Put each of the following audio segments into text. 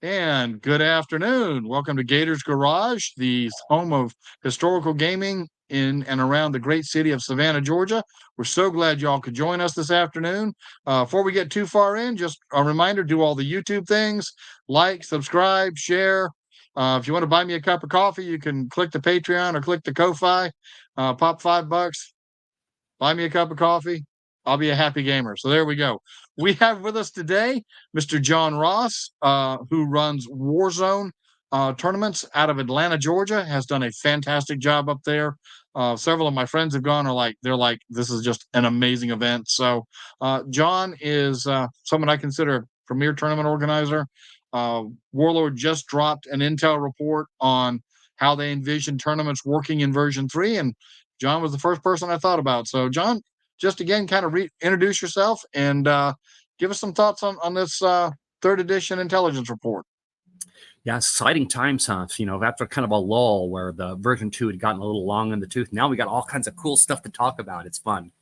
And good afternoon. Welcome to Gators Garage, the home of historical gaming in and around the great city of Savannah, Georgia. We're so glad y'all could join us this afternoon. Before we get too far in, just a reminder, do all the YouTube things, like, subscribe, share. If you want to buy me a cup of coffee, you can click the Patreon or click the Ko-Fi, pop $5, buy me a cup of coffee. I'll be a happy gamer. So there we go. We have with us today Mr. John Ross, who runs WarZone tournaments out of Atlanta, Georgia, has done a fantastic job up there. Several of my friends have gone, they're like, this is just an amazing event. So John is someone I consider a premier tournament organizer. Warlord just dropped an intel report on how they envision tournaments working in version 3, and John was the first person I thought about. So John, just again, kind of introduce yourself and give us some thoughts on this third edition intelligence report. Yeah, exciting times, huh? After kind of a lull where the version 2 had gotten a little long in the tooth, now we got all kinds of cool stuff to talk about. It's fun.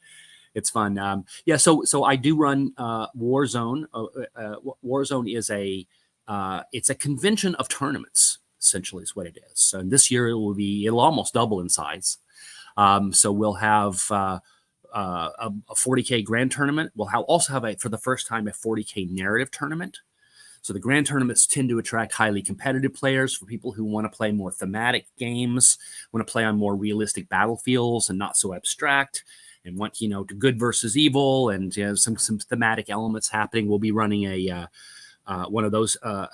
So I do run WarZone. WarZone is it's a convention of tournaments, essentially is what it is. So this year it'll almost double in size. So we'll have a 40K grand tournament. We'll also have for the first time, a 40K narrative tournament. So the grand tournaments tend to attract highly competitive players for people who want to play more thematic games, want to play on more realistic battlefields and not so abstract, and want, to good versus evil and some thematic elements happening. We'll be running a one of those a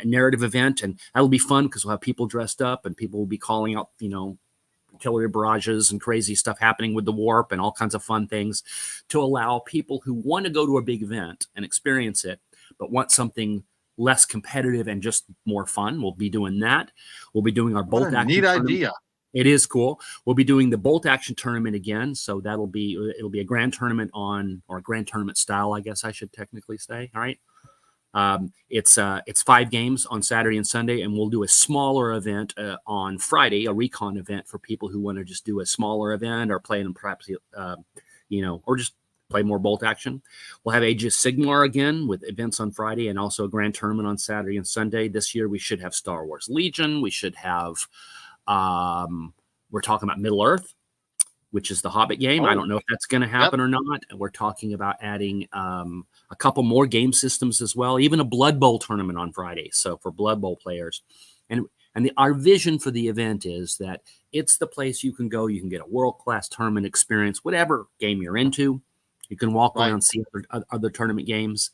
narrative event, and that'll be fun because we'll have people dressed up and people will be calling out, artillery barrages and crazy stuff happening with the warp and all kinds of fun things to allow people who want to go to a big event and experience it, but want something less competitive and just more fun. We'll be doing that. We'll be doing our bolt action. Neat idea. It is cool. We'll be doing the bolt action tournament again. So it'll be a grand tournament or a grand tournament style, I guess I should technically say. All right. It's 5 games on Saturday and Sunday, and we'll do a smaller event on Friday, a recon event for people who want to just do a smaller event or play in perhaps, or just play more bolt action. We'll have Age of Sigmar again with events on Friday and also a grand tournament on Saturday and Sunday. This year we should have Star Wars Legion. We should have, we're talking about Middle Earth, which is the Hobbit game. I don't know if that's going to happen or not. And we're talking about adding a couple more game systems as well, even a Blood Bowl tournament on Friday. So for Blood Bowl players. Our vision for the event is that it's the place you can go. You can get a world-class tournament experience, whatever game you're into. You can walk around, see other tournament games.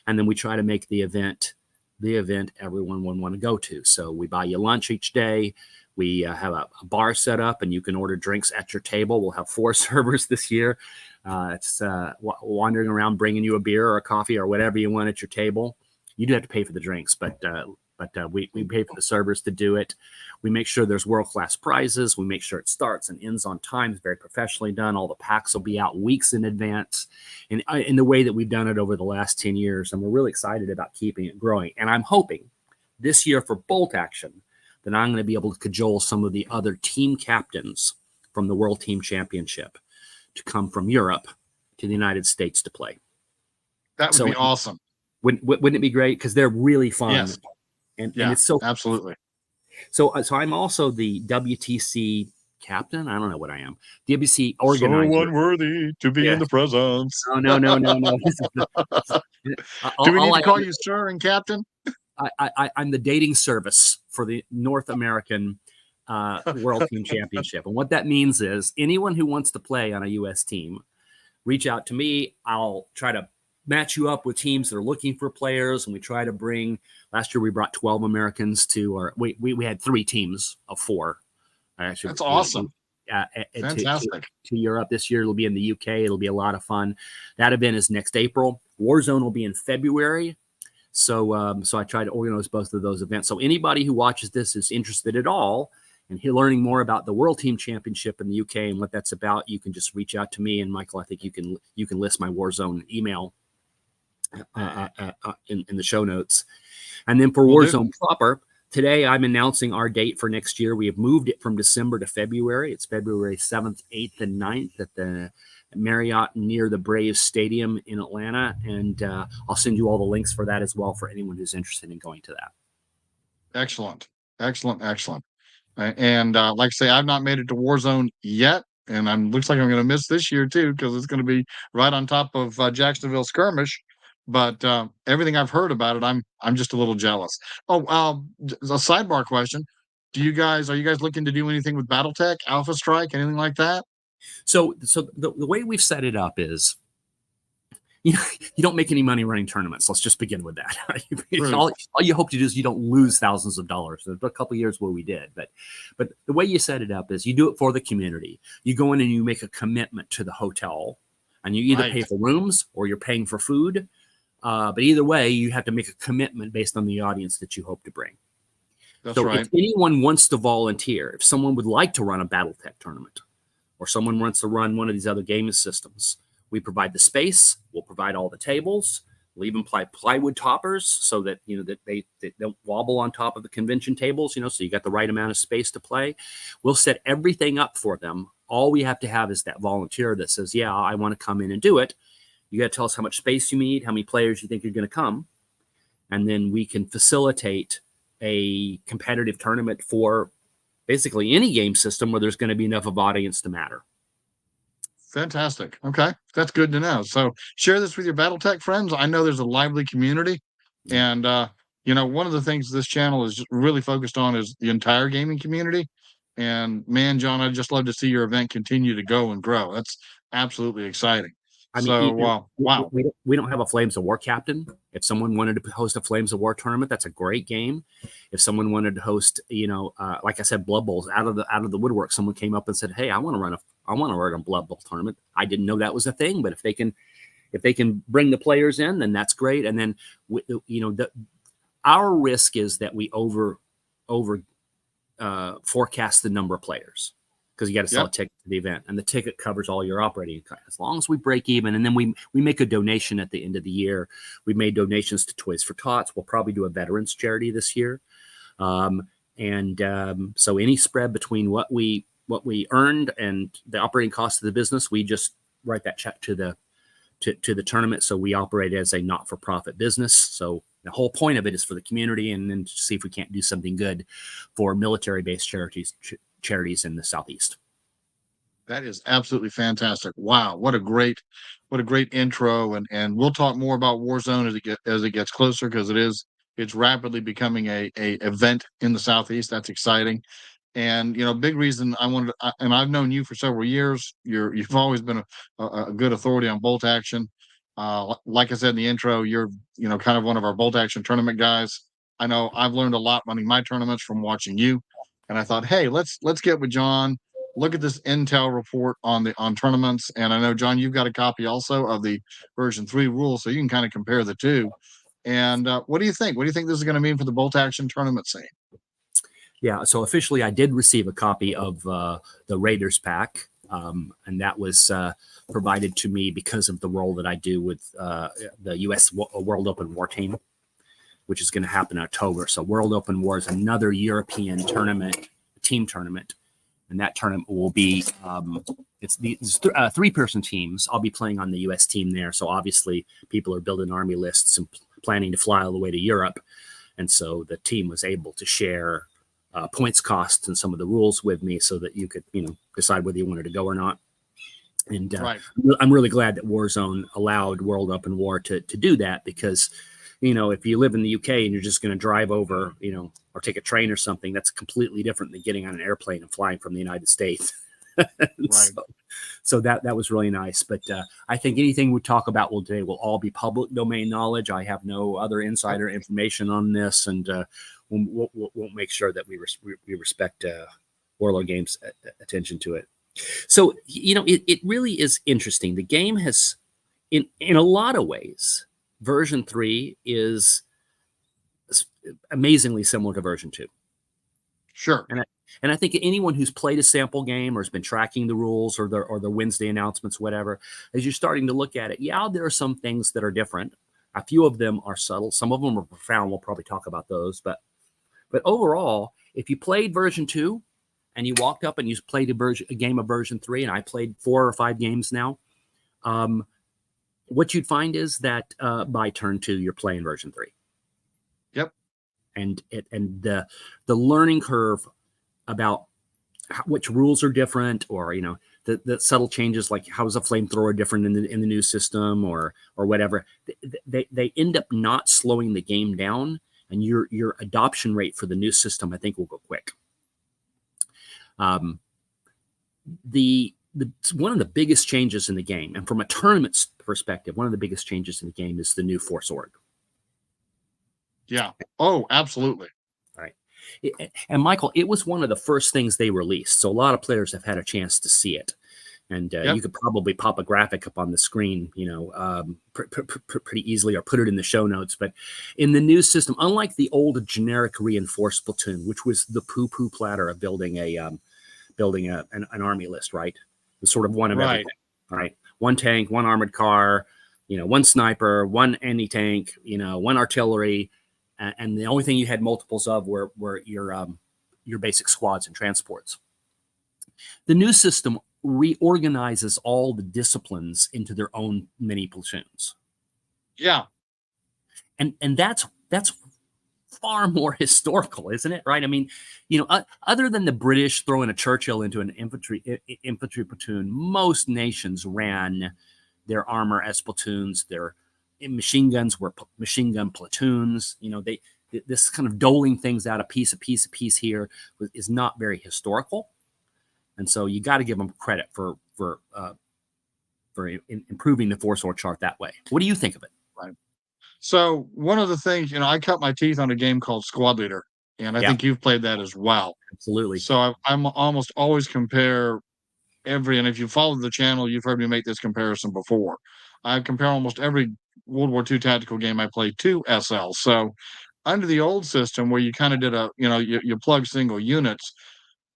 And then we try to make the event everyone would want to go to. So we buy you lunch each day. We have a bar set up, and you can order drinks at your table. We'll have 4 servers this year. It's wandering around bringing you a beer or a coffee or whatever you want at your table. You do have to pay for the drinks, but we pay for the servers to do it. We make sure there's world-class prizes. We make sure it starts and ends on time. It's very professionally done. All the packs will be out weeks in advance, and in the way that we've done it over the last 10 years. And we're really excited about keeping it growing. And I'm hoping this year for bolt action, then I'm going to be able to cajole some of the other team captains from the World Team Championship to come from Europe to the United States to play. That would be awesome. Wouldn't it be great? Because they're really fun. Yes. And it's so absolutely. So I'm also the WTC captain. I don't know what I am. WTC organizer. So unworthy to be in the presence. No. Do we need to call you sir and captain? I'm the dating service for the North American World Team Championship. And what that means is anyone who wants to play on a U.S. team, reach out to me. I'll try to match you up with teams that are looking for players. And we try to bring, last year we brought 12 Americans to we had 3 teams of 4. Actually, that's awesome. Fantastic. To Europe. This year it'll be in the UK. It'll be a lot of fun. That event is next April. WarZone will be in February. So I try to organize both of those events. So anybody who watches this is interested at all and learning more about the World Team Championship in the UK and what that's about, you can just reach out to me. And Michael, I think you can list my WarZone email in the show notes. And then for WarZone proper, today I'm announcing our date for next year. We have moved it from December to February. It's February 7th, 8th, and 9th at the Marriott near the Braves Stadium in Atlanta, and I'll send you all the links for that as well for anyone who's interested in going to that. Excellent, excellent, excellent. And like I say, I've not made it to WarZone yet, and I'm looks like I'm going to miss this year too because it's going to be right on top of Jacksonville Skirmish. But everything I've heard about it, I'm just a little jealous. Oh, a sidebar question: are you guys looking to do anything with BattleTech, Alpha Strike, anything like that? So the way we've set it up is, you don't make any money running tournaments. Let's just begin with that. all you hope to do is you don't lose thousands of dollars. There's a couple of years where we did, but the way you set it up is you do it for the community. You go in and you make a commitment to the hotel, and you either pay for rooms or you're paying for food. But either way, you have to make a commitment based on the audience that you hope to bring. That's right. If anyone wants to volunteer, if someone would like to run a BattleTech tournament, or someone wants to run one of these other gaming systems, we provide the space. We'll provide all the tables. We'll even apply plywood toppers so that that they don't wobble on top of the convention tables. So you got the right amount of space to play. We'll set everything up for them. All we have to have is that volunteer that says, "Yeah, I want to come in and do it." You got to tell us how much space you need, how many players you think are going to come, and then we can facilitate a competitive tournament for basically any game system where there's going to be enough of audience to matter. Fantastic. Okay, that's good to know. So share this with your BattleTech friends. I know there's a lively community, and one of the things this channel is really focused on is the entire gaming community. And man, John, I'd just love to see your event continue to go and grow. That's absolutely exciting. I mean, wow. We don't have a Flames of War captain. If someone wanted to host a Flames of War tournament, that's a great game. If someone wanted to host, like I said, Blood Bowls out of the woodwork, someone came up and said, "Hey, I want to run a Blood Bowl tournament." I didn't know that was a thing, but if they can bring the players in, then that's great. And then our risk is that we over forecast the number of players, because you got to sell a ticket to the event, and the ticket covers all your operating costs. As long as we break even, and then we make a donation at the end of the year. We made donations to Toys for Tots. We'll probably do a veterans charity this year. So any spread between what we earned and the operating costs of the business, we just write that check to the tournament. So we operate as a not-for-profit business. So the whole point of it is for the community, and then to see if we can't do something good for military-based charities in the Southeast. That is absolutely fantastic. Wow, what a great intro, and we'll talk more about WarZone as it gets closer, because it's rapidly becoming a event in the Southeast. That's exciting. And big reason I wanted to, and I've known you for several years. You've always been a good authority on bolt action. Like I said in the intro, you're kind of one of our bolt action tournament guys. I know I've learned a lot running my tournaments from watching you, and I thought, hey, let's get with John. Look at this intel report on tournaments, and I know, John, you've got a copy also of the version 3 rules, so you can kind of compare the two. And what do you think? What do you think this is going to mean for the bolt action tournament scene? Yeah, so officially, I did receive a copy of the Raiders pack, and that was provided to me because of the role that I do with the U.S. World Open War team, which is going to happen in October. So World Open War is another European team tournament, and that tournament will be it's 3-person teams. I'll be playing on the U.S. team there, so obviously people are building army lists and planning to fly all the way to Europe, and so the team was able to share points costs and some of the rules with me, so that you could decide whether you wanted to go or not. And I'm really glad that WarZone allowed World Open War to do that, because if you live in the UK and you're just going to drive over, or take a train or something, that's completely different than getting on an airplane and flying from the United States. Right. So that was really nice. But I think anything we talk about today will all be public domain knowledge. I have no other insider information on this, and we'll make sure that we respect Warlord Games' attention to it. So it really is interesting. The game has, in a lot of ways, version 3 is amazingly similar to version 2. Sure. And I think anyone who's played a sample game or has been tracking the rules or the Wednesday announcements, whatever, as you're starting to look at it, there are some things that are different. A few of them are subtle. Some of them are profound. We'll probably talk about those. But overall, if you played version 2 and you walked up and you played a game of version 3, and I played 4 or 5 games now, What you'd find is that by turn 2, you're playing version 3. Yep. And the learning curve about which rules are different, or the subtle changes, like how is a flamethrower different in the new system, or whatever, they end up not slowing the game down, and your adoption rate for the new system, I think, will go quick. The one of the biggest changes in the game, and from a tournament perspective, one of the biggest changes in the game is the new Force Org. Yeah. Oh, absolutely. Right. And Michael, it was one of the first things they released, so a lot of players have had a chance to see it. And you could probably pop a graphic up on the screen, pretty easily, or put it in the show notes. But in the new system, unlike the old generic reinforced platoon, which was the poo-poo platter of building an army list, right? It was sort of one of everything, right? One tank, one armored car, one sniper, one anti-tank, one artillery, and the only thing you had multiples of were your basic squads and transports. The new system reorganizes all the disciplines into their own mini platoons. Yeah. And that's far more historical, isn't it? Right? I mean, other than the British throwing a Churchill into an infantry platoon, most nations ran their armor as platoons. Their machine guns were machine gun platoons. This kind of doling things out a piece here is not very historical. And so you got to give them credit for improving the Force Org chart that way. What do you think of it? Right. So one of the things, I cut my teeth on a game called Squad Leader, and I think you've played that as well. Absolutely. So I'm almost always compare and if you follow the channel, you've heard me make this comparison before. I compare almost every World War II tactical game I played to SL. So under the old system where you kind of did you plug single units,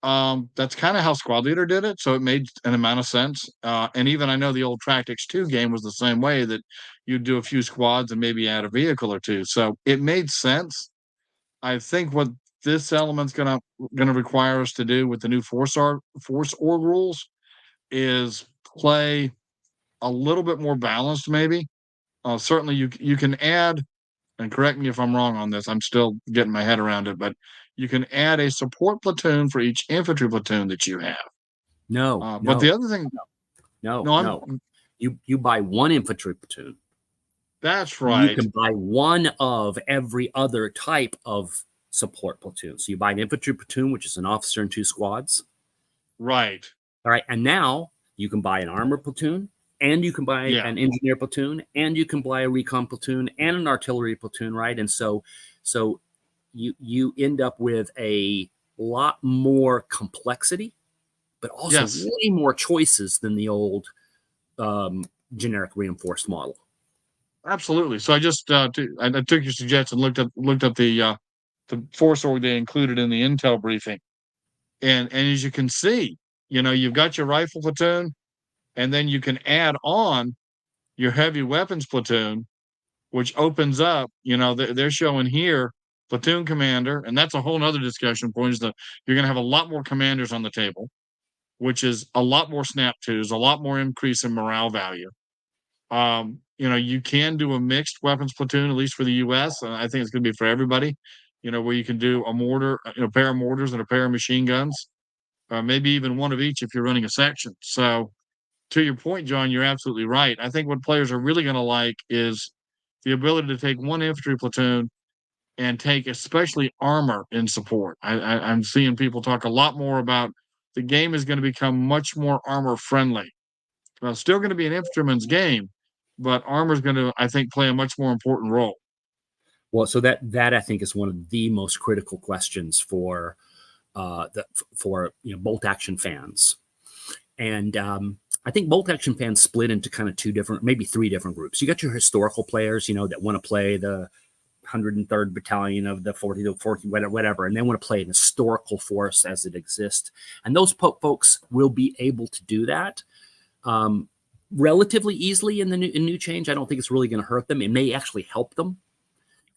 that's kind of how Squad Leader did it. So it made an amount of sense. And even I know the old Tactics 2 game was the same way, that you'd do a few squads and maybe add a vehicle or two. So it made sense. I think what this element's gonna require us to do with the new Force Org rules is play a little bit more balanced, maybe. Certainly you can add, and correct me if I'm wrong on this, I'm still getting my head around it, but you can add a support platoon for each infantry platoon that you have. But the other thing, no. You buy one infantry platoon. That's right. You can buy one of every other type of support platoon. So you buy an infantry platoon, which is an officer and 2 squads. Right. All right. And now you can buy an armor platoon, and you can buy an engineer platoon, and you can buy a recon platoon and an artillery platoon, right? And so you end up with a lot more complexity, but also way more choices than the old generic reinforced model. Absolutely. So I just I took your suggestion, looked up the Force Org they included in the intel briefing, and as you can see, you've got your rifle platoon, and then you can add on your heavy weapons platoon, which opens up. They're showing here platoon commander, and that's a whole other discussion point. Is that you're going to have a lot more commanders on the table, which is a lot more snap twos, a lot more increase in morale value. You can do a mixed weapons platoon, at least for the U.S. I think it's going to be for everybody. Where you can do a mortar, a pair of mortars and a pair of machine guns, maybe even one of each if you're running a section. So, to your point, John, you're absolutely right. I think what players are really going to like is the ability to take one infantry platoon and take especially armor in support. I'm seeing people talk a lot more about the game is going to become much more armor friendly. Well, still going to be an infantryman's game, but armor is going to, I think, play a much more important role. Well, so that I think is one of the most critical questions for bolt action fans, and I think bolt action fans split into kind of 2 different, maybe 3 different groups. You got your historical players, that want to play the 103rd Battalion of the 40 to 40, whatever, and they want to play an historical force as it exists, and those folks will be able to do that relatively easily in the new change. I don't think it's really going to hurt them. It may actually help them.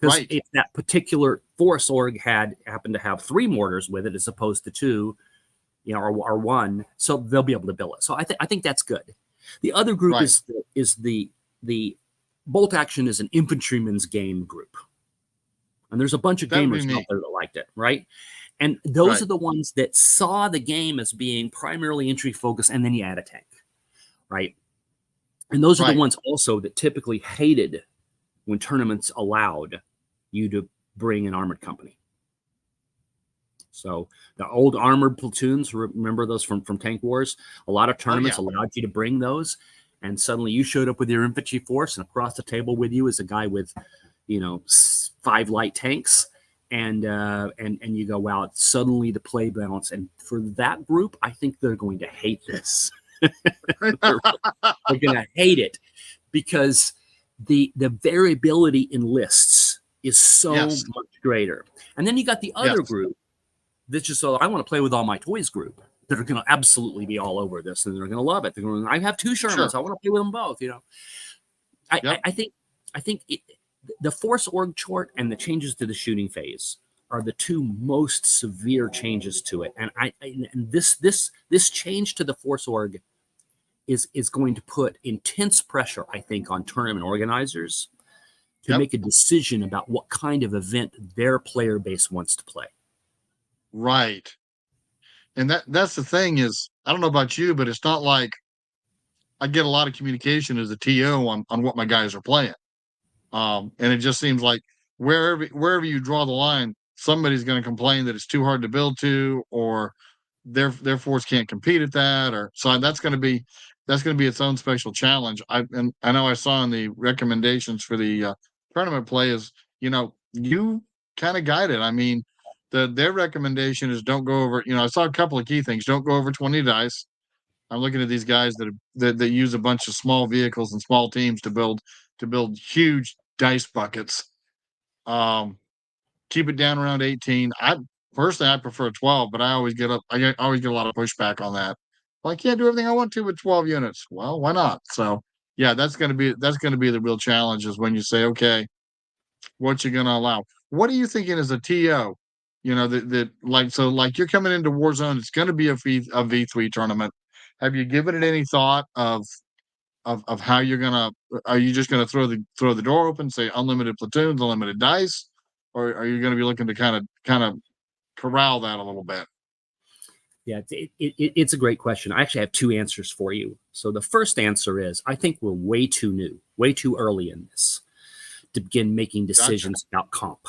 Because if that particular Force Org happened to have 3 mortars with it as opposed to 2, or 1, so they'll be able to build it. So I think that's good. The other group Right. is the bolt action is an infantryman's game group. And there's a bunch of That would be gamers out me. there that liked it, right? And those Right. are the ones that saw the game as being primarily entry focused, and then you add a tank, right? And those are the Right. ones also that typically hated when tournaments allowed you to bring an armored company. So the old armored platoons, remember those from Tank Wars? A lot of tournaments allowed you to bring those, and suddenly you showed up with your infantry force, and across the table with you is a guy with, 5 light tanks, and you go, wow, suddenly the play balance. And for that group, I think they're going to hate this. they're going to hate it because the variability in lists is so Yes. much greater. And then you got the other Yes. group that's just so I want to play with all my toys group that are going to absolutely be all over this, and they're going to love it. They're going, I have 2 Shermans. Sure. I want to play with them both. Yep. I think the force org chart and the changes to the shooting phase are the 2 most severe changes to it. And this change to the force org is going to put intense pressure, I think, on tournament organizers to Yep. make a decision about what kind of event their player base wants to play. Right. And that's the thing is, I don't know about you, but it's not like I get a lot of communication as a TO on what my guys are playing. And it just seems like wherever you draw the line, somebody's going to complain that it's too hard to build to, or their force can't compete at that, or so that's going to be its own special challenge. I know I saw in the recommendations for the tournament play is you kind of guide it. I mean, their recommendation is don't go over. I saw a couple of key things. Don't go over 20 dice. I'm looking at these guys that use a bunch of small vehicles and small teams to build huge dice buckets. Keep it down around 18. I prefer 12, but I always get a lot of pushback on that. Well, I can't do everything I want to with 12 units. Well, why not? So yeah, that's gonna be the real challenge is when you say, okay, what you gonna allow? What are you thinking as a TO? That like you're coming into Warzone, it's gonna be a V3 tournament. Have you given it any thought of how you're gonna are you just gonna throw the door open, say unlimited platoons, unlimited dice, or are you gonna be looking to kind of corral that a little bit? Yeah, it's a great question. I actually have 2 answers for you. So the first answer is I think we're way too new, way too early in this to begin making decisions about comp,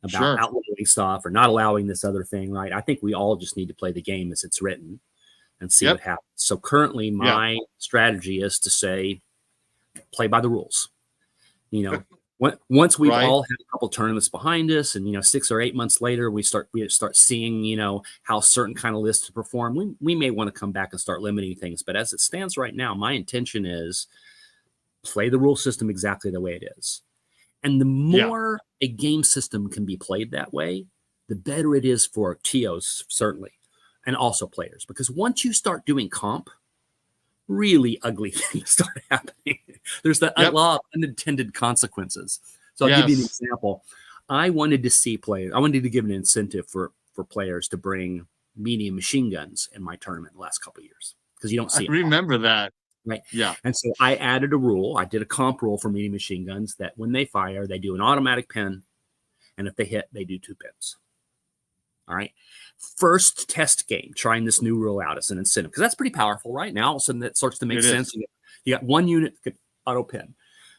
about Sure. outlawing stuff or not allowing this other thing, right? I think we all just need to play the game as it's written and see Yep. what happens. So currently Yeah. my strategy is to say, play by the rules. Once we've Right. all had a couple tournaments behind us, and 6 or 8 months later, we start seeing how certain kind of lists perform. We may want to come back and start limiting things, but as it stands right now, my intention is play the rule system exactly the way it is. And the more a game system can be played that way, the better it is for TOs certainly, and also players. Because once you start doing comp, really ugly things start happening. There's that law of unintended consequences. So I'll give you an example. I wanted to give an incentive for players to bring medium machine guns in my tournament the last couple of years because you don't see I remember that. right? Yeah. And so I added a rule. I did a comp rule for medium machine guns that when they fire, they do an automatic pin, and if they hit, they do 2 pins. All right. First test game, trying this new rule out as an incentive, because that's pretty powerful, right? Now all of a sudden that starts to make sense. You got 1 unit that could auto pin.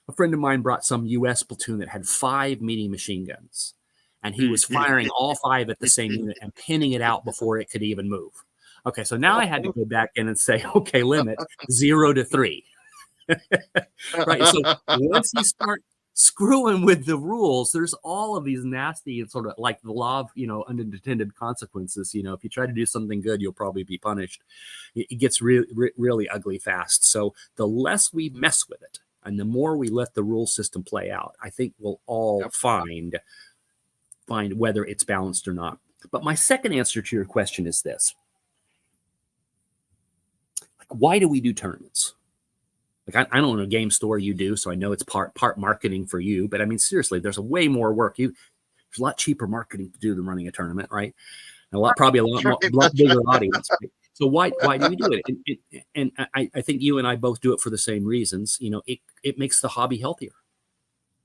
A friend of mine brought some US platoon that had 5 medium machine guns, and he was firing all 5 at the same unit and pinning it out before it could even move. Okay, so now I had to go back in and say, okay, limit 0 to 3. Right. So once you start screwing with the rules, there's all of these nasty sort of like the law of unintended consequences. If you try to do something good, you'll probably be punished. It gets really ugly fast. So the less we mess with it and the more we let the rule system play out, I think we'll all find whether it's balanced or not. But my second answer to your question is this: why do we do tournaments? Like I don't know a game store you do, so I know it's part marketing for you. But I mean, seriously, there's a way more work. There's a lot cheaper marketing to do than running a tournament, right? And probably a lot bigger audience. Right? So why do we do it? And I think you and I both do it for the same reasons. It makes the hobby healthier.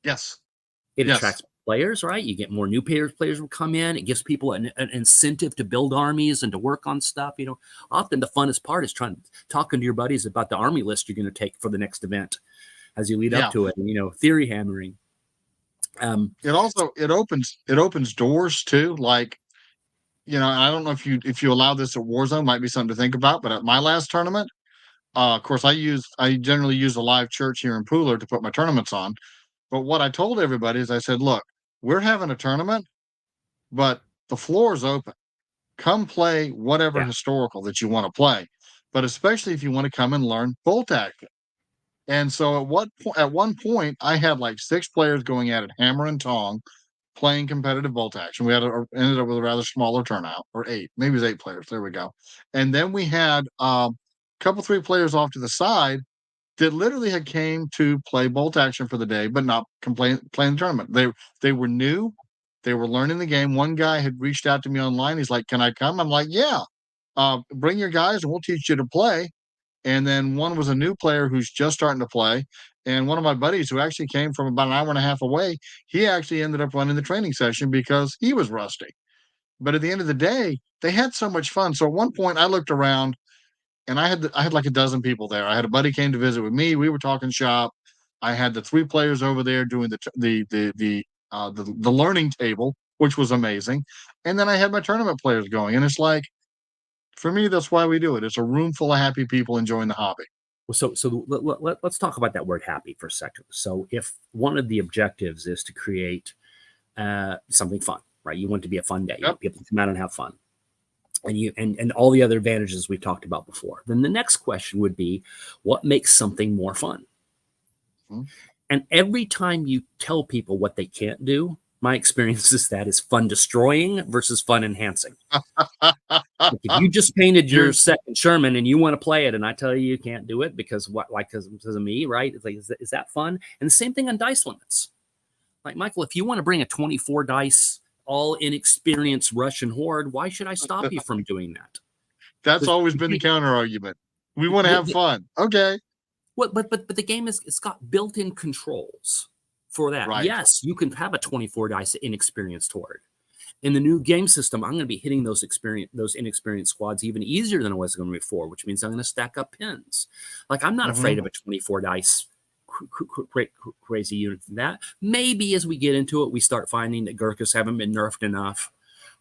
Yes. It Yes. attracts players, right? You get more new players will come in. It gives people an incentive to build armies and to work on stuff. Often the funnest part is talking to your buddies about the army list you're going to take for the next event as you lead up Yeah. to it. And, theory hammering. It opens doors too. Like, I don't know if you allow this at WarZone, might be something to think about. But at my last tournament, of course, I generally use a live church here in Pooler to put my tournaments on. But what I told everybody is I said, look, we're having a tournament, but the floor is open. Come play whatever Yeah. historical that you want to play, but especially if you want to come and learn bolt action. And so at one point, I had like 6 players going at it, hammer and tong, playing competitive bolt action. We ended up with a rather smaller turnout, or 8, maybe it was 8 players. There we go. And then we had a couple 3 players off to the side that literally had came to play bolt action for the day, but not playing the tournament. They were new. They were learning the game. One guy had reached out to me online. He's like, "Can I come?" I'm like, "Yeah, bring your guys, and we'll teach you to play." And then one was a new player who's just starting to play, and one of my buddies who actually came from about an hour and a half away. He actually ended up running the training session because he was rusty. But at the end of the day, they had so much fun. So at one point, I looked around and I had like a dozen people there. I had a buddy came to visit with me. We were talking shop. I had the 3 players over there doing the learning table, which was amazing. And then I had my tournament players going. And it's like, for me, that's why we do it. It's a room full of happy people enjoying the hobby. Well, so let's talk about that word happy for a second. So if one of the objectives is to create something fun, right? You want it to be a fun day. You Yep. want people to come out and have fun. And all the other advantages we've talked about before. Then the next question would be, what makes something more fun? Mm-hmm. And every time you tell people what they can't do, my experience is that is fun destroying versus fun enhancing. If you just painted your second Sherman and you want to play it, and I tell you can't do it because because of me, right? It's like, is that fun? And the same thing on dice limits. Like, Michael, if you want to bring a 24 dice all inexperienced Russian horde, why should I stop you from doing that? That's always been the counter argument. We want to have fun. Okay. But the game it's got built-in controls for that. Right. Yes, you can have a 24 dice inexperienced horde. In the new game system, I'm going to be hitting those inexperienced squads even easier than I was going to before, which means I'm going to stack up pins. Like, I'm not afraid of a 24 dice crazy unit than that. Maybe as we get into it, we start finding that Gurkhas haven't been nerfed enough,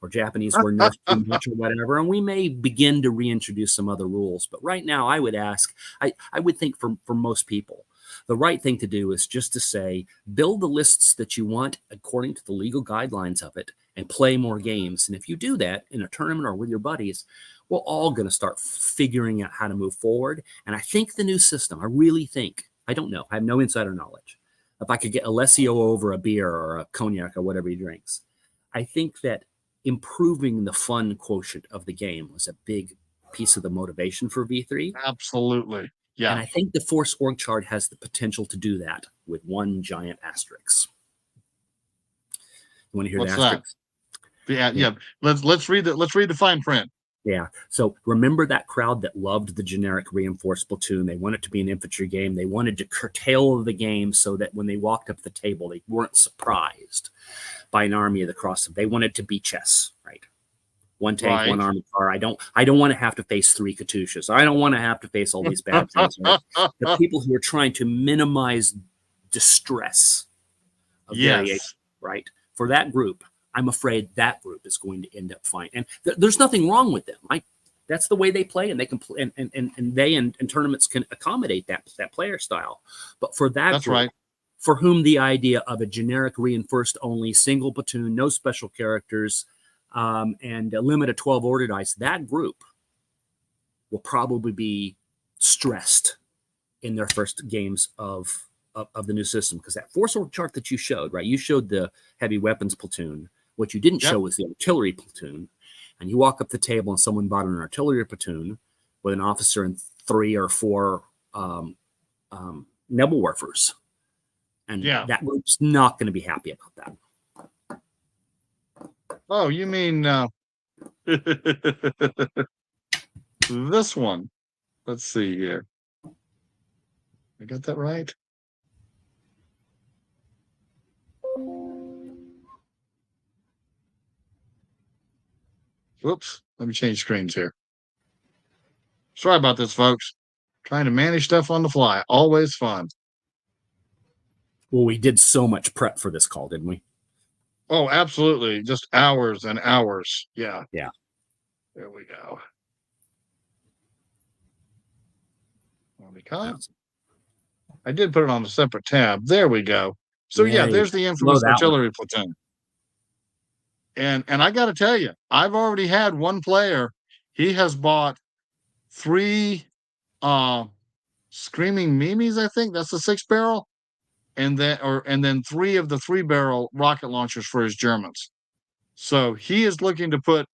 or Japanese were nerfed too much, or whatever, and we may begin to reintroduce some other rules. But right now, I would think for most people, the right thing to do is just to say, build the lists that you want according to the legal guidelines of it, and play more games. And if you do that in a tournament or with your buddies, we're all going to start figuring out how to move forward. And I think the new system, I really think, I don't know, I have no insider knowledge. If I could get Alessio over a beer or a cognac or whatever he drinks, I think that improving the fun quotient of the game was a big piece of the motivation for V3. Absolutely. Yeah. And I think the Force org chart has the potential to do that with one giant asterisk. You want to hear What's the asterisk? Yeah. Let's read the fine print. Yeah. So remember that crowd that loved the generic reinforced platoon. They wanted it to be an infantry game. They wanted to curtail the game so that when they walked up the table, they weren't surprised by an army of the cross. They wanted to be chess, right? One tank, Right. one armored car. I don't want to have to face 3 Katyushas. I don't want to have to face all these bad things. Right? The people who are trying to minimize distress of variation, right? For that group, I'm afraid that group is going to end up fine. And there's nothing wrong with them. That's the way they play, and they can play, and they and tournaments can accommodate that player style. But for that group, right. For whom the idea of a generic reinforced only single platoon, no special characters, and a limit of 12 order dice, that group will probably be stressed in their first games of the new system, because that force org chart that you showed, right? You showed the heavy weapons platoon. What you didn't show was the artillery platoon. And you walk up the table and someone bought an artillery platoon with an officer and 3 or 4 Nebelwerfers. And that group's not going to be happy about that. Oh, you mean this one. Let's see here. I got that right? Whoops. Let me change screens here. Sorry about this, folks. Trying to manage stuff on the fly. Always fun. Well, we did so much prep for this call, didn't we? Oh, absolutely. Just hours and hours. Yeah. Yeah. There we go. There we go. I did put it on a separate tab. There we go. So yeah, there's the infamous artillery platoon. And I got to tell you, I've already had one player. He has bought 3 screaming mimes, I think that's the 6-barrel, and then 3 of the 3-barrel rocket launchers for his Germans. So he is looking to put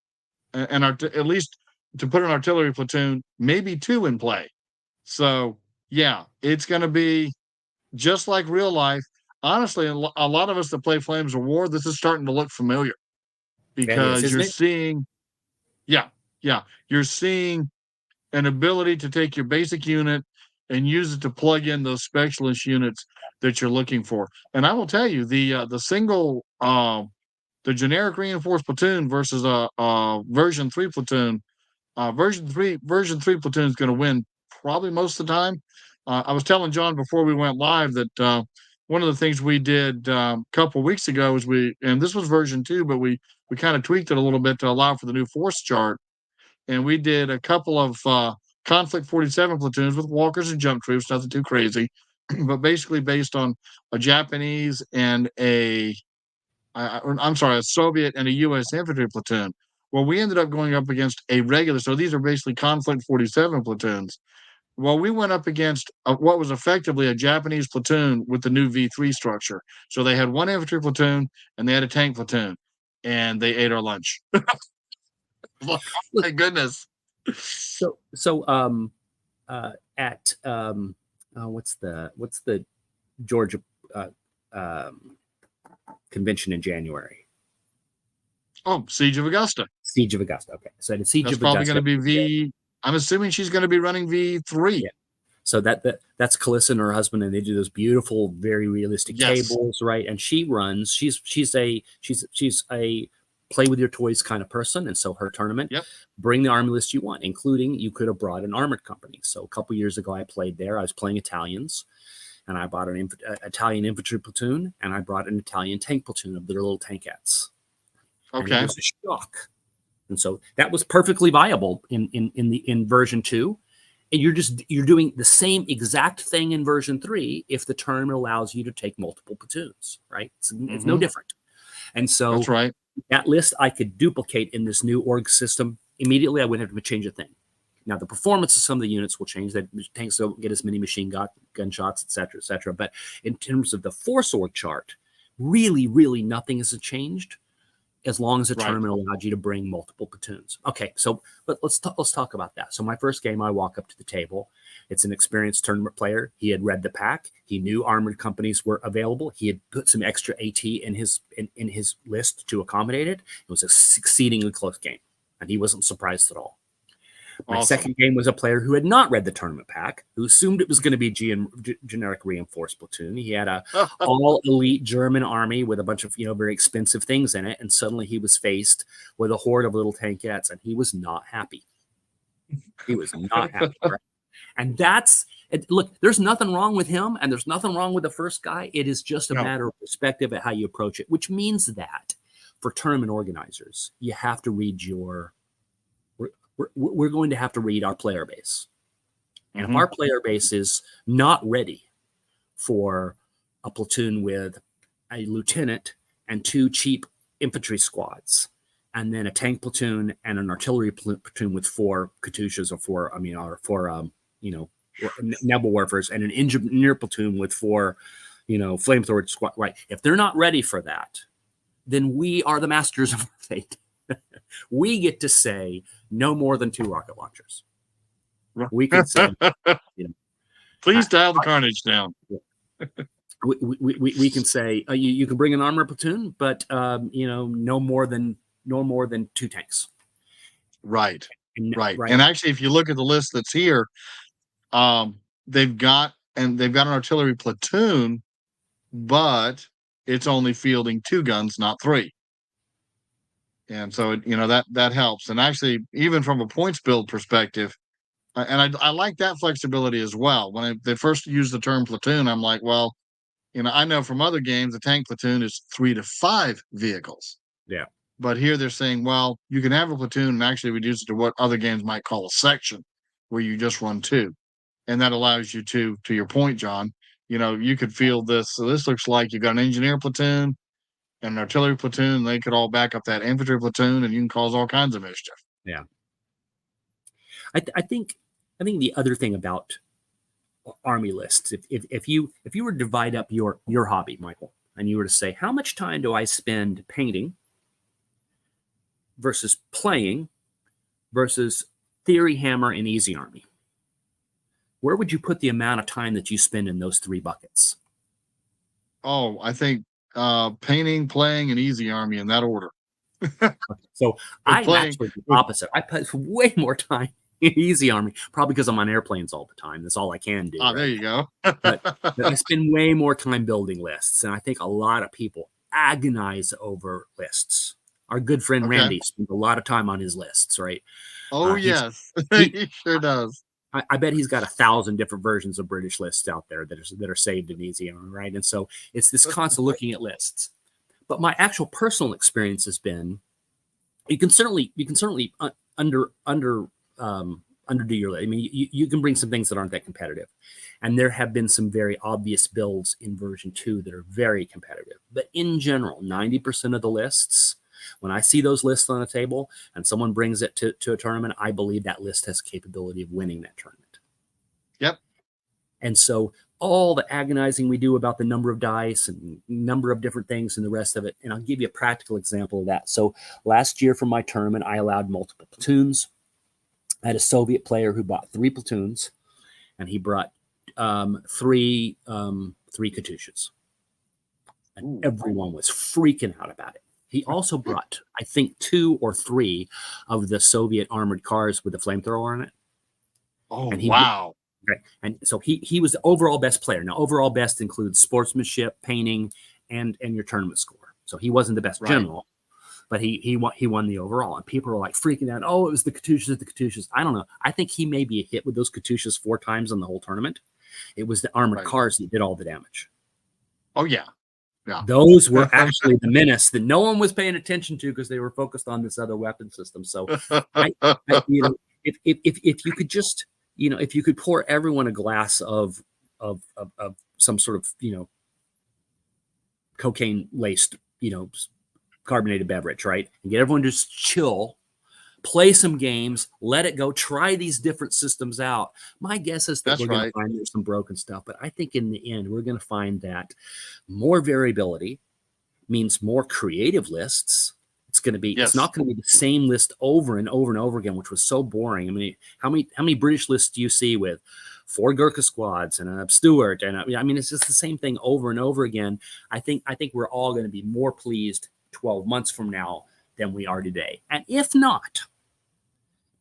at least to put an artillery platoon, maybe 2 in play. So yeah, it's going to be just like real life. Honestly, a lot of us that play Flames of War, this is starting to look familiar because you're seeing, yeah, you're seeing an ability to take your basic unit and use it to plug in those specialist units that you're looking for. And I will tell you, the single, the generic reinforced platoon versus a version 3 platoon. Version 3 platoon is going to win probably most of the time. I was telling John before we went live that one of the things we did a couple weeks ago is and this was version 2, but we kind of tweaked it a little bit to allow for the new force chart, and we did a couple of conflict 47 platoons with walkers and jump troops, nothing too crazy, but basically based on a Japanese and I'm sorry, a Soviet and a U.S. infantry platoon. Well, we ended up going up against a regular. So these are basically conflict 47 platoons. Well, we went up against what was effectively a Japanese platoon with the new V3 structure. So they had 1 infantry platoon and they had a tank platoon, and they ate our lunch. My goodness. At what's the Georgia convention in January? Oh, Siege of Augusta. Siege of Augusta. Okay, so the Siege That's of probably Augusta. going to be I'm assuming she's going to be running V3. Yeah. So that's Calissa and her husband, and they do those beautiful, very realistic tables, right? And she runs. She's a play with your toys kind of person, and so her tournament. Yep. Bring the army list you want, including you could have brought an armored company. So a couple years ago, I played there. I was playing Italians, and I bought an Italian infantry platoon, and I brought an Italian tank platoon of their little tankettes. Okay. And it was a shock. And so that was perfectly viable in version 2. And you're doing the same exact thing in version 3 if the tournament allows you to take multiple platoons, right? It's no different. And so that's right. That list I could duplicate in this new org system immediately. I wouldn't have to change a thing. Now the performance of some of the units will change. That tanks don't get as many machine gun shots, et cetera, et cetera. But in terms of the force org chart, really, really nothing has changed, as long as the tournament allowed you to bring multiple platoons. Okay, so let's talk about that. So my first game, I walk up to the table. It's an experienced tournament player. He had read the pack. He knew armored companies were available. He had put some extra AT in his list to accommodate it. It was a exceedingly close game, and he wasn't surprised at all. My second game was a player who had not read the tournament pack, who assumed it was going to be generic reinforced platoon. He had a all elite German army with a bunch of very expensive things in it, and suddenly he was faced with a horde of little tankettes, and he was not happy. He was not happy. Right? And look, there's nothing wrong with him, and there's nothing wrong with the first guy. It is just a matter of perspective at how you approach it, which means that for tournament organizers, you have to read we're going to have to read our player base. And if our player base is not ready for a platoon with a lieutenant and 2 cheap infantry squads, and then a tank platoon and an artillery platoon with 4 Katyushas or 4 Nebel Warfers, and an engineer platoon with 4 flamethrower squad, right? If they're not ready for that, then we are the masters of our fate. We get to say no more than 2 rocket launchers. We can say, please dial the carnage down. We can say you can bring an armor platoon, but no more than 2 tanks. Right. right. Right. And actually, if you look at the list that's here, um, they've got an artillery platoon, but it's only fielding 2 guns, not 3. And so, that helps. And actually, even from a points build perspective, and I like that flexibility as well. When they first used the term platoon, I'm like, well, I know from other games, the tank platoon is 3 to 5 vehicles. Yeah. But here they're saying, well, you can have a platoon and actually reduce it to what other games might call a section, where you just run 2. And that allows you to your point, John, you could field this. So this looks like you've got an engineer platoon and an artillery platoon. They could all back up that infantry platoon, and you can cause all kinds of mischief. Yeah. I think the other thing about army lists, if you were to divide up your hobby, Michael, and you were to say, how much time do I spend painting versus playing versus theory hammer and easy army, where would you put the amount of time that you spend in those 3 buckets? Oh, I think painting, playing, and easy army in that order. So With I'm playing, actually the opposite. I put way more time in easy army, probably because I'm on airplanes all the time. That's all I can do. there you go. but I spend way more time building lists, and I think a lot of people agonize over lists. Our good friend Okay. Randy spends a lot of time on his lists, right? Oh, yes, he, he sure does. I bet he's got 1,000 different versions of British lists out there that are saved in easy army, right? And so it's this constant looking at lists. But my actual personal experience has been, you can certainly underdo your. I mean, you can bring some things that aren't that competitive, and there have been some very obvious builds in version 2 that are very competitive. But in general, 90% of the lists, when I see those lists on a table and someone brings it to a tournament, I believe that list has the capability of winning that tournament. Yep. And so all the agonizing we do about the number of dice and number of different things and the rest of it. And I'll give you a practical example of that. So last year for my tournament, I allowed multiple platoons. I had a Soviet player who bought 3 platoons, and he brought 3 Katyushas. And everyone was freaking out about it. He also brought, I think, 2 or 3 of the Soviet armored cars with a flamethrower on it. Oh, and wow. Right. And so he was the overall best player. Now, overall best includes sportsmanship, painting, and your tournament score. So he wasn't the best general, but he won the overall. And people were like freaking out. Oh, it was the Katyushas. I don't know. I think he may be hit with those Katyushas 4 times in the whole tournament. It was the armored cars that did all the damage. Oh, yeah. Yeah. Those were actually the menace that no one was paying attention to because they were focused on this other weapon system. So if you could just, if you could pour everyone a glass of some sort of, cocaine laced, carbonated beverage, right? And get everyone to just chill, play some games, let it go, try these different systems out. My guess is that we're going to find there's some broken stuff, but I think in the end, we're going to find that more variability means more creative lists. It's going to be, it's not going to be the same list over and over and over again, which was so boring. I mean, how many British lists do you see with 4 Gurkha squads and a Stuart? And I mean, it's just the same thing over and over again. I think we're all going to be more pleased 12 months from now than we are today. And if not,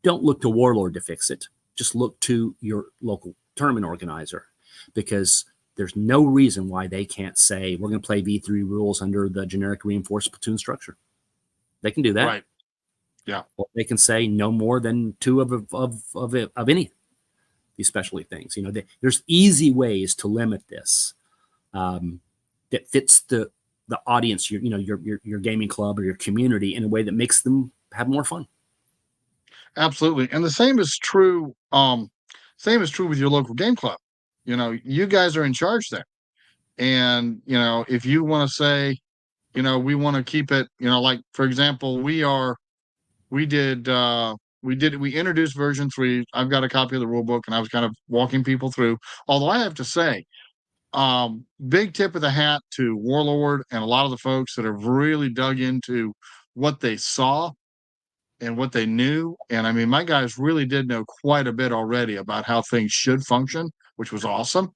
don't look to Warlord to fix it. Just look to your local tournament organizer, because there's no reason why they can't say we're going to play V3 rules under the generic reinforced platoon structure. They can do that. Right. Yeah. Or they can say no more than 2 of any of these specialty things. There's easy ways to limit this that fits the audience, your gaming club or your community in a way that makes them have more fun. Absolutely. And the same is true. With your local game club. You guys are in charge there. And, if you want to say, we want to keep it, like, for example, we introduced version 3. I've got a copy of the rule book, and I was kind of walking people through. Although I have to say, big tip of the hat to Warlord and a lot of the folks that have really dug into what they saw and what they knew. And I mean, my guys really did know quite a bit already about how things should function, which was awesome.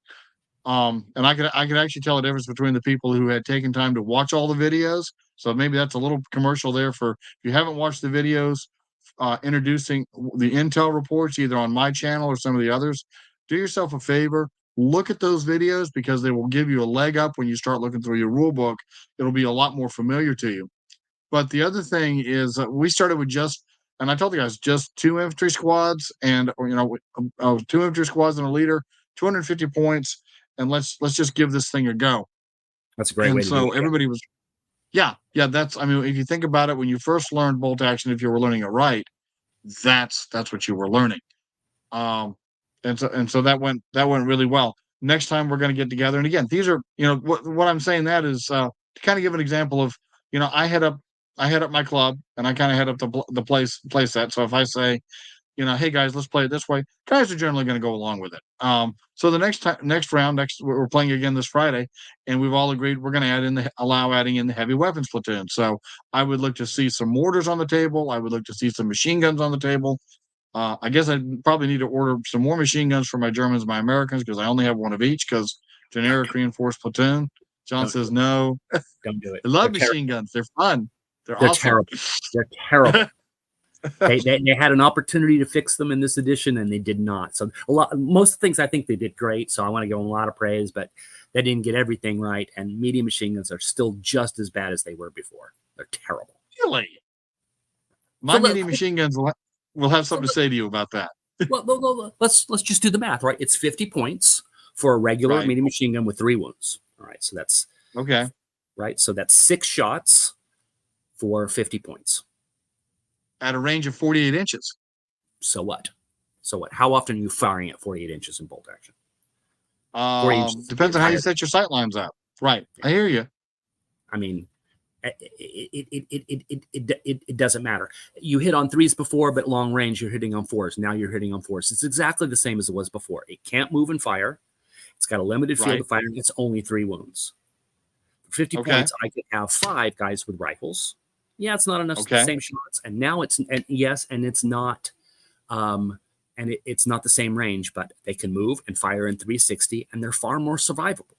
And I could actually tell the difference between the people who had taken time to watch all the videos. So maybe that's a little commercial there for, if you haven't watched the videos introducing the intel reports either on my channel or some of the others, do yourself a favor. Look at those videos because they will give you a leg up when you start looking through your rule book. It'll be a lot more familiar to you. But the other thing is we started with and I told you guys, just 2 infantry squads and, you know, 2 infantry squads and a leader, 250 points, and let's just give this thing a go. That's a great way And to do so it. everybody was, yeah, that's, I mean, if you think about it, when you first learned bolt action, if you were learning it right, that's what you were learning. And so that went really well. Next time we're going to get together, and again, these are, you know, what I'm saying that is to kind of give an example of, you know, I head up my club, and I kind of head up the play set. So if I say, you know, hey guys, let's play it this way, guys are generally going to go along with it. So the next round, we're playing again this Friday, and we've all agreed we're going to allow adding in the heavy weapons platoon. So I would look to see some mortars on the table. I would look to see some machine guns on the table. I guess I probably need to order some more machine guns for my Germans and my Americans because I only have one of each because generic reinforced platoon. John says no. Don't do it. I love machine guns. They're fun. They're They're awesome. terrible. They're terrible. they had an opportunity to fix them in this edition, and they did not. So most of the things I think they did great. So I want to give them a lot of praise, but they didn't get everything right. And medium machine guns are still just as bad as they were before. They're terrible. Really? My medium machine guns will have something to say to you about that. Well, let's just do the math, right? It's 50 points for a regular medium machine gun with 3 wounds. All right, so that's okay. Right, so that's 6 shots for 50 points at a range of 48 inches. So what? How often are you firing at 48 inches in bolt action? Depends on how you set your sight lines up. Right, I hear you. I mean, it doesn't matter. You hit on 3s before, but long range you're hitting on 4s. Now you're hitting on 4s. It's exactly the same as it was before. It can't move and fire. It's got a limited field of fire, and it's only 3 wounds. For 50 points, I could have 5 guys with rifles. Yeah, it's not enough same shots. And now it's it's not it's not the same range, but they can move and fire in 360, and they're far more survivable.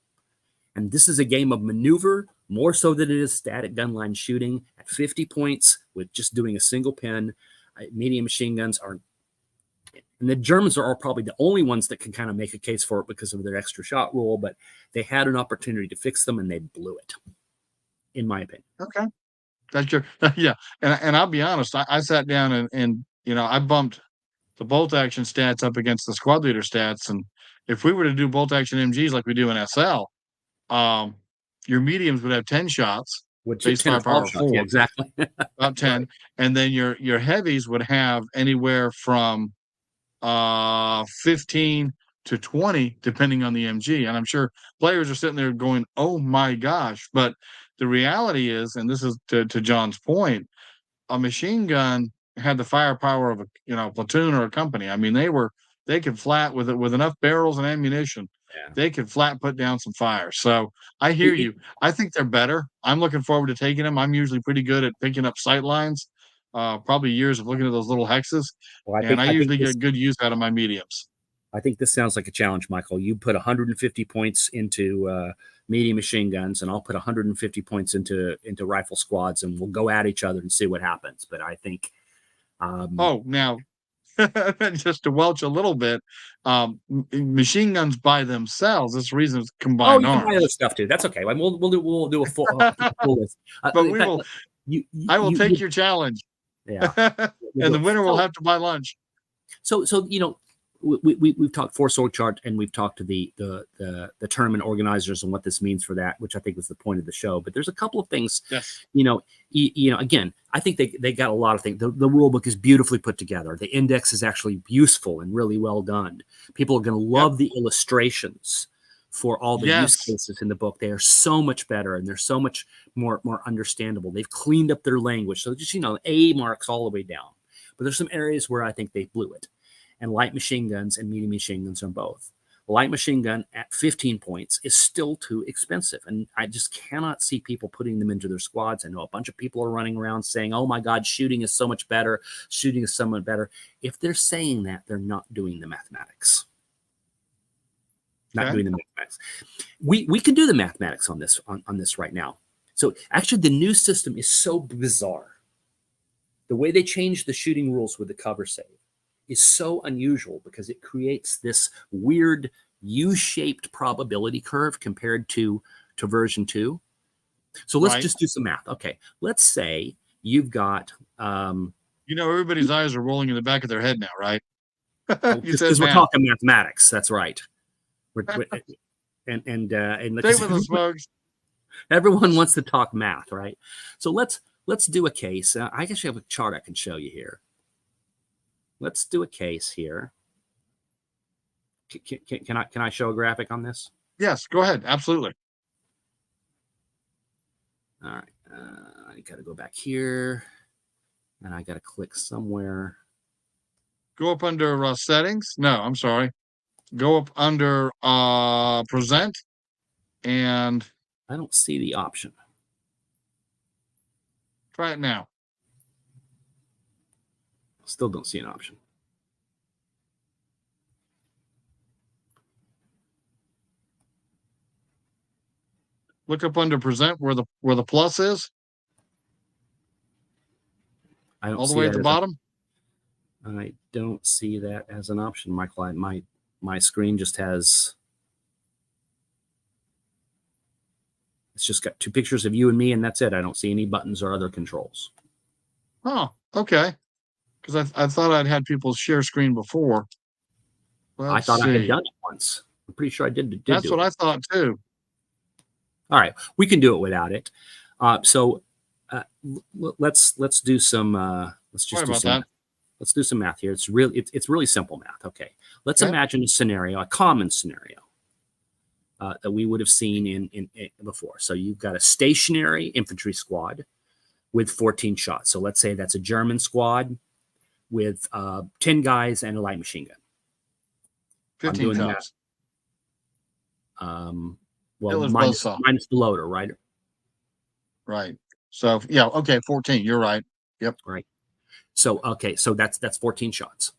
And this is a game of maneuver, more so than it is static gunline shooting. At 50 points, with just doing a single pin, medium machine guns are, and the Germans are probably the only ones that can kind of make a case for it because of their extra shot rule, but they had an opportunity to fix them, and they blew it, in my opinion. Okay. That's your, yeah. And I'll be honest, I sat down and, you know, I bumped the bolt action stats up against the squad leader stats. And if we were to do bolt action MGs like we do in SL, your mediums would have 10 shots, which base firepower 4, yeah, exactly, about 10, right. And then your heavies would have anywhere from 15 to 20, depending on the MG. And I'm sure players are sitting there going, "Oh my gosh!" But the reality is, and this is to John's point, a machine gun had the firepower of a platoon or a company. I mean, they could flat with enough barrels and ammunition. Yeah. They could flat put down some fire. So I hear you. I think they're better. I'm looking forward to taking them. I'm usually pretty good at picking up sight lines. Probably years of looking at those little hexes. Well, I usually get good use out of my mediums. I think this sounds like a challenge, Michael. You put 150 points into medium machine guns, and I'll put 150 points into rifle squads, and we'll go at each other and see what happens. But I think. Now, just to welch a little bit, machine guns by themselves. That's the reason it's combined. You can buy other stuff too. That's okay. We'll do a full list. But we will. I will take your challenge. Yeah, and the winner will have to buy lunch. So we've talked force org chart, and we've talked to the tournament organizers and what this means for that, which I think was the point of the show. But there's a couple of things. Yes. Again, I think they got a lot of things. The rule book is beautifully put together. The index is actually useful and really well done. People are going to love the illustrations for all the use cases in the book. They are so much better, and they're so much more understandable. They've cleaned up their language, so just A marks all the way down. But there's some areas where I think they blew it. And light machine guns and medium machine guns are both. A light machine gun at 15 points is still too expensive. And I just cannot see people putting them into their squads. I know a bunch of people are running around saying, "Oh my God, shooting is so much better. Shooting is so much better." If they're saying that, they're not doing the mathematics. Not doing the mathematics. We can do the mathematics on this right now. So actually the new system is so bizarre. the way they changed the shooting rules with the cover save is so unusual because it creates this weird U-shaped probability curve compared to version 2. So let's just do some math. Okay, let's say you've got everybody's eyes are rolling in the back of their head now, right? Because we're talking mathematics. That's right. And stay with us, folks. Everyone wants to talk math, right? So let's do a case. I guess you have a chart I can show you here. Let's do a case here. Can I show a graphic on this? Yes, go ahead. Absolutely. All right. I got to go back here, and I got to click somewhere. Go up under settings. No, I'm sorry. Go up under present, and I don't see the option. Try it now. Still don't see an option. Look up under present where the plus is. I don't all the see way at the bottom. I don't see that as an option. My screen just has. It's just got 2 pictures of you and me, and that's it. I don't see any buttons or other controls. Oh, okay. Because I thought I'd had people share screen before. I thought I had done it once. I'm pretty sure I did. That's what I thought too. All right, we can do it without it. So let's do some. Let's just do some. Let's do some math here. It's really simple math. Okay, let's imagine a scenario, a common scenario that we would have seen in before. So you've got a stationary infantry squad with 14 shots. So let's say that's a German squad with 10 guys and a light machine gun. 15 shots. Well, minus the loader, right? Right. So yeah, okay, 14. You're right. Yep. Right. So okay, so that's 14 shots,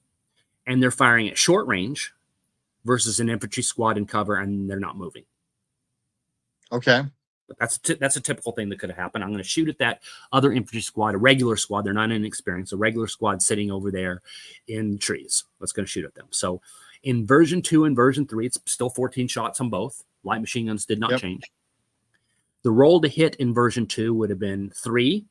and they're firing at short range versus an infantry squad in cover, and they're not moving. Okay. But that's a typical thing that could have happened. I'm going to shoot at that other infantry squad, a regular squad. They're not inexperienced. A regular squad sitting over there in trees. Let's going to shoot at them. So in version 2 and version 3, it's still 14 shots on both. Light machine guns did not change. The roll to hit in version 2 would have been 3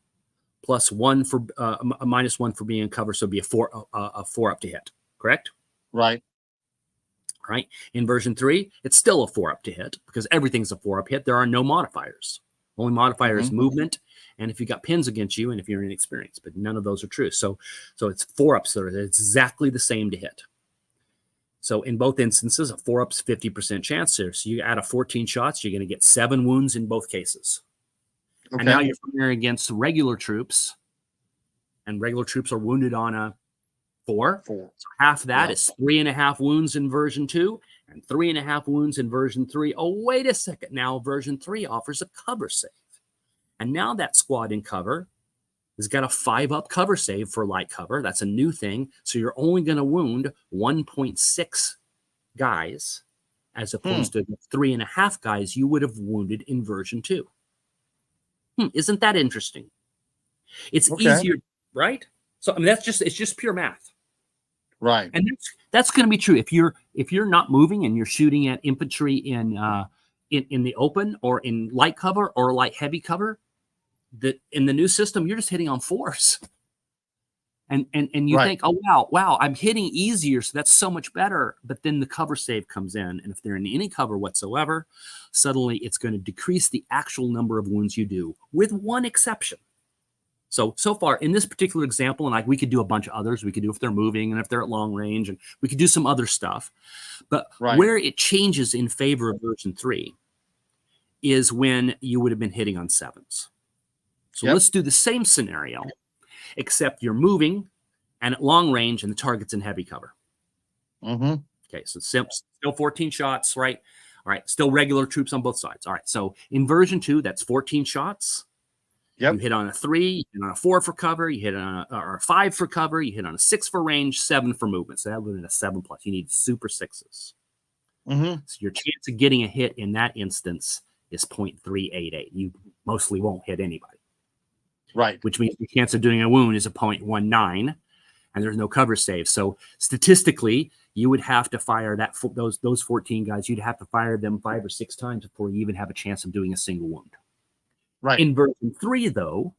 plus 1 for a -1 for being in cover, so it'd be a 4 up to hit. Correct? Right. Right. In version 3, it's still a 4 up to hit because everything's a 4 up hit. There are no modifiers. Only modifier is movement, and if you got pins against you, and if you're inexperienced, but none of those are true. So it's 4 ups that are exactly the same to hit. So in both instances, a 4 up's 50% chance there. So you add a 14 shots, you're going to get 7 wounds in both cases. Okay. And now you're firing against regular troops, and regular troops are wounded on a 4. So half that is 3.5 wounds in version 2 and 3.5 wounds in version 3. Oh, wait a second. Now version 3 offers a cover save. And now that squad in cover has got a 5 up cover save for light cover. That's a new thing. So you're only going to wound 1.6 guys as opposed to the 3.5 guys you would have wounded in version 2. Isn't that interesting? It's easier, right? So I mean, it's just pure math. Right. And that's going to be true if you're not moving and you're shooting at infantry in the open or in light cover or light heavy cover. That in the new system you're just hitting on 4s, and you think, oh wow, I'm hitting easier, so that's so much better. But then the cover save comes in, and if they're in any cover whatsoever, suddenly it's going to decrease the actual number of wounds you do, with one exception. So far in this particular example, and like we could do a bunch of others, we could do if they're moving and if they're at long range, and we could do some other stuff. But where it changes in favor of version 3 is when you would have been hitting on 7s. So let's do the same scenario, except you're moving and at long range and the target's in heavy cover. Okay, so still 14 shots, right? All right, still regular troops on both sides. All right, so in version 2, that's 14 shots. You hit on a 3, you hit on a 4 for cover, you hit on a 5 for cover, you hit on a 6 for range, 7 for movement. So that would have been a 7+. You need super 6s. So your chance of getting a hit in that instance is 0.388. You mostly won't hit anybody. Right. which means the chance of doing a wound is a 0.19, and there's no cover save. So statistically, you would have to fire those 14 guys. You'd have to fire them 5 or 6 times before you even have a chance of doing a single wound. Right. In version 3, though,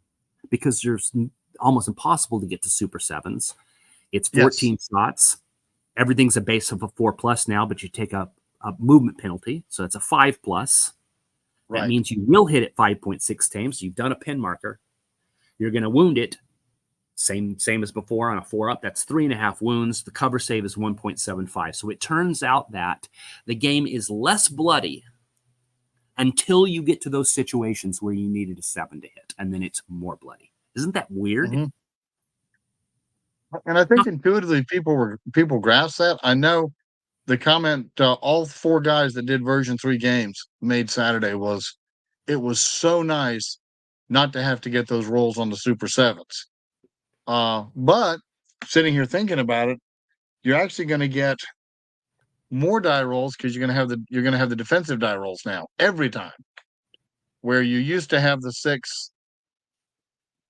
because there's almost impossible to get to Super 7s, it's 14 shots. Everything's a base of a 4+ now, but you take a movement penalty, so it's a 5+. That means you will hit it 5.6 times. You've done a pin marker. You're going to wound it. Same as before on a 4-up. That's 3.5 wounds. The cover save is 1.75. So it turns out that the game is less bloody until you get to those situations where you needed a 7 to hit, and then it's more bloody. Isn't that weird? Mm-hmm. And I think intuitively people grasp that. I know the comment all 4 guys that did version 3 games made Saturday was it was so nice not to have to get those rolls on the Super 7s. But sitting here thinking about it, you're actually going to get more die rolls because you're going to have the defensive die rolls now every time, where you used to have the 6.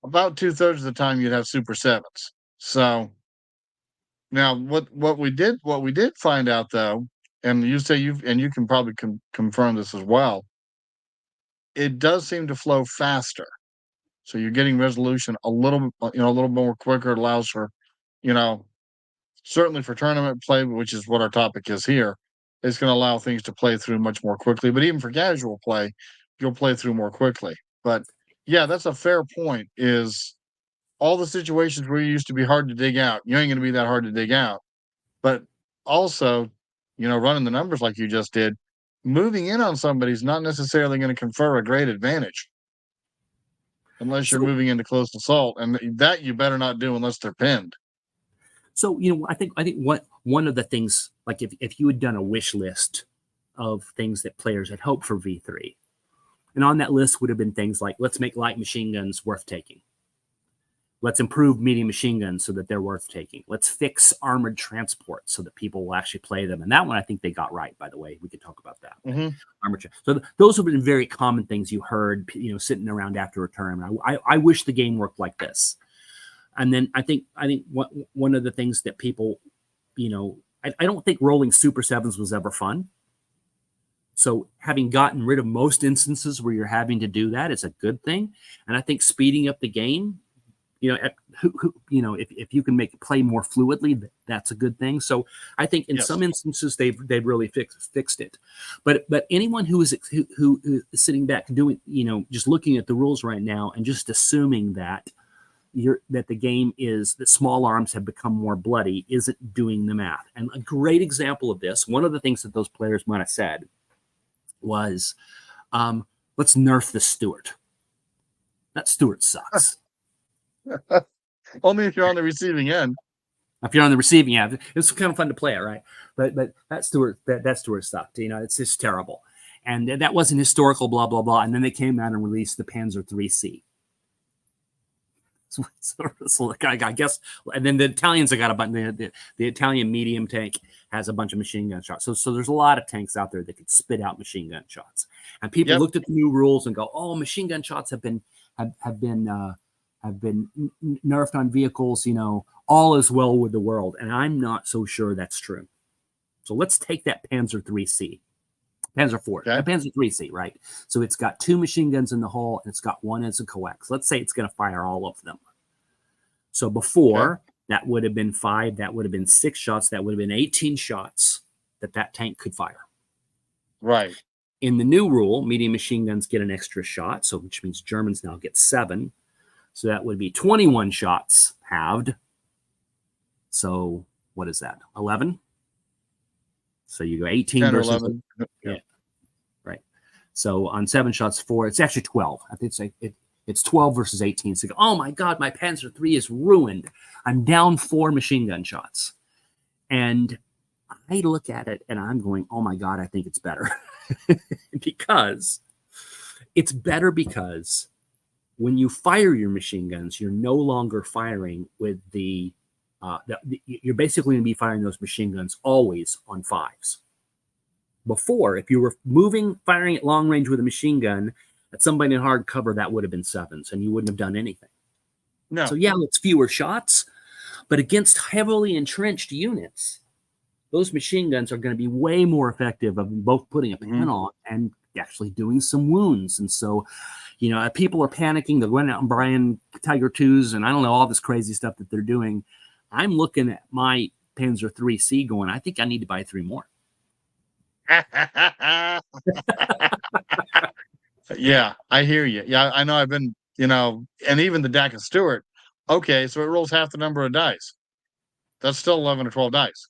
About 2/3 of the time you'd have Super 7s. So now what we did find out though, and you say you can probably confirm this as well, it does seem to flow faster. So you're getting resolution a little more quicker. It allows for, certainly for tournament play, which is what our topic is here, it's going to allow things to play through much more quickly. But even for casual play, you'll play through more quickly. But yeah, that's a fair point. Is all the situations where you used to be hard to dig out, you ain't going to be that hard to dig out. But also, running the numbers like you just did, moving in on somebody's not necessarily going to confer a great advantage unless you're moving into close assault, and that you better not do unless they're pinned. So, I think one of the things, like if you had done a wish list of things that players had hoped for V3, and on that list would have been things like, let's make light machine guns worth taking. Let's improve medium machine guns so that they're worth taking. Let's fix armored transport so that people will actually play them. And that one, I think they got right, by the way. We could talk about that. Mm-hmm. Armored. So those have been very common things you heard, sitting around after a tournament. I wish the game worked like this. And then I think one of the things that people, I don't think rolling Super 7s was ever fun. So having gotten rid of most instances where you're having to do that is a good thing. And I think speeding up the game, if you can make it play more fluidly, that's a good thing. So I think in some instances they've really fixed it. But anyone who is sitting back doing, just looking at the rules right now and just assuming that the game is that small arms have become more bloody isn't doing the math. And a great example of this, one of the things that those players might have said was, let's nerf the Stuart. That Stuart sucks. Only if you're on the receiving end. If you're on the receiving end, it's kind of fun to play it, right? But that Stuart sucked. It's just terrible. And that wasn't historical, blah blah blah. And then they came out and released the Panzer IIIC. So I guess, and then the Italians have got a bunch. The Italian medium tank has a bunch of machine gun shots. So there's a lot of tanks out there that could spit out machine gun shots. And people looked at the new rules and go, "Oh, machine gun shots have been nerfed on vehicles. All is well with the world." And I'm not so sure that's true. So let's take that Panzer IIIC. Panzer IV, Panzer IIIC, right? So it's got 2 machine guns in the hull, and it's got 1 as a coax. Let's say it's going to fire all of them. So before, that would have been 5, that would have been 6 shots, that would have been 18 shots that tank could fire. Right. In the new rule, medium machine guns get an extra shot, so which means Germans now get 7. So that would be 21 shots halved. So what is that? 11? So you go 18 10 versus 11. Yeah. Right. So on 7 shots 4, it's actually 12. I think it's 12 versus 18. So you go, oh my God, my Panzer III is ruined. I'm down 4 machine gun shots. And I look at it and I'm going, oh my God, I think it's better. because when you fire your machine guns, you're no longer firing with you're basically going to be firing those machine guns always on 5s. Before, if you were firing at long range with a machine gun, At somebody in hardcover, that would have been 7s, and you wouldn't have done anything. No. So yeah, it's fewer shots, but against heavily entrenched units, those machine guns are going to be way more effective of both putting a pin on and actually doing some wounds. And so, people are panicking. They're going out and buying Tiger 2s and I don't know, all this crazy stuff that they're doing. I'm looking at my Panzer 3C going, I think I need to buy 3 more. Yeah, I hear you. Yeah, I know I've been, and even the Daca Stewart. Okay, so it rolls half the number of dice. That's still 11 or 12 dice.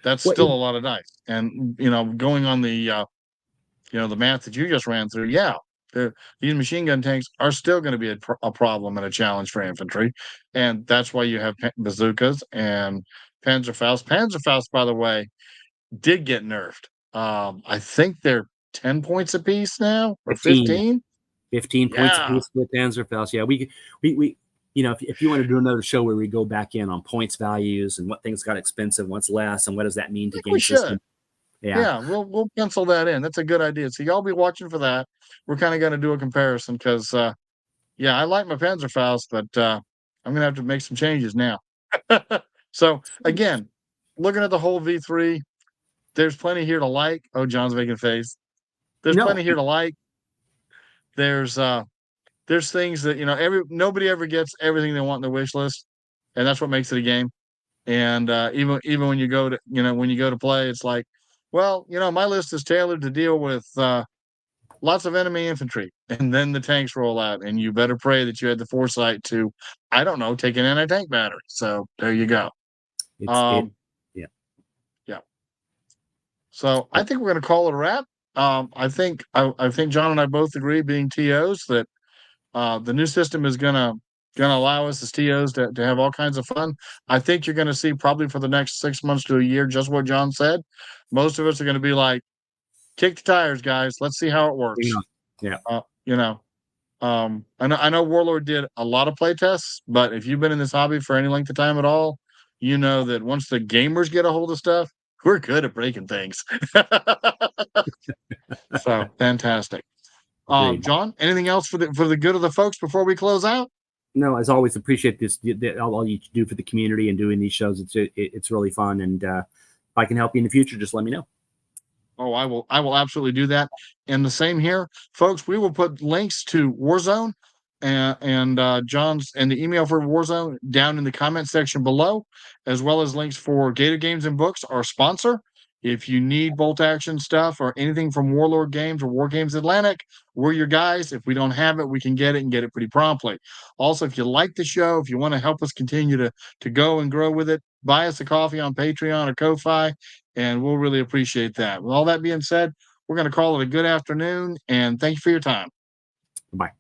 That's still a lot of dice. And, going on the, the math that you just ran through, yeah, these machine gun tanks are still going to be a problem and a challenge for infantry. And that's why you have bazookas and Panzerfaust. Panzerfaust, by the way, did get nerfed. I think they're 10 points apiece now, or 15. 15 points apiece for Panzerfaust. Yeah, we if you want to do another show where we go back in on points values and what things got expensive, what's less, and what does that mean to game system. Yeah, we'll pencil that in. That's a good idea. So y'all be watching for that. We're kind of going to do a comparison because, I like my Panzerfaust, but I'm going to have to make some changes now. So again, looking at the whole V3, there's plenty here to like. Oh, John's making a face. There's plenty here to like. There's things that nobody ever gets everything they want in their wish list, and that's what makes it a game. And even when you go to play, it's like, well, my list is tailored to deal with lots of enemy infantry, and then the tanks roll out, and you better pray that you had the foresight to, I don't know, take an anti-tank battery. So there you go. Yeah. So I think we're going to call it a wrap. I think John and I both agree, being TOs, that the new system is gonna allow us as TOs to have all kinds of fun. I think you're gonna see probably for the next 6 months to a year just what John said. Most of us are gonna be like, kick the tires, guys. Let's see how it works. Yeah. I know Warlord did a lot of play tests, but if you've been in this hobby for any length of time at all, you know that once the gamers get a hold of stuff, we're good at breaking things. So fantastic. John, anything else for the good of the folks before we close out? No, as always, appreciate this all you do for the community and doing these shows. It's really fun, and if I can help you in the future, just let me know. Oh, I will absolutely do that. And the same here, folks. We will put links to WarZone and John's and the email for WarZone down in the comment section below, as well as links for Gator Games and Books, our sponsor. If you need bolt action stuff or anything from Warlord Games or War Games Atlantic, we're your guys. If we don't have it, we can get it and get it pretty promptly. Also, if you like the show, if you want to help us continue to go and grow with it, buy us a coffee on Patreon or Ko-Fi, and we'll really appreciate that. With all that being said, we're going to call it a good afternoon, and thank you for your time. Bye.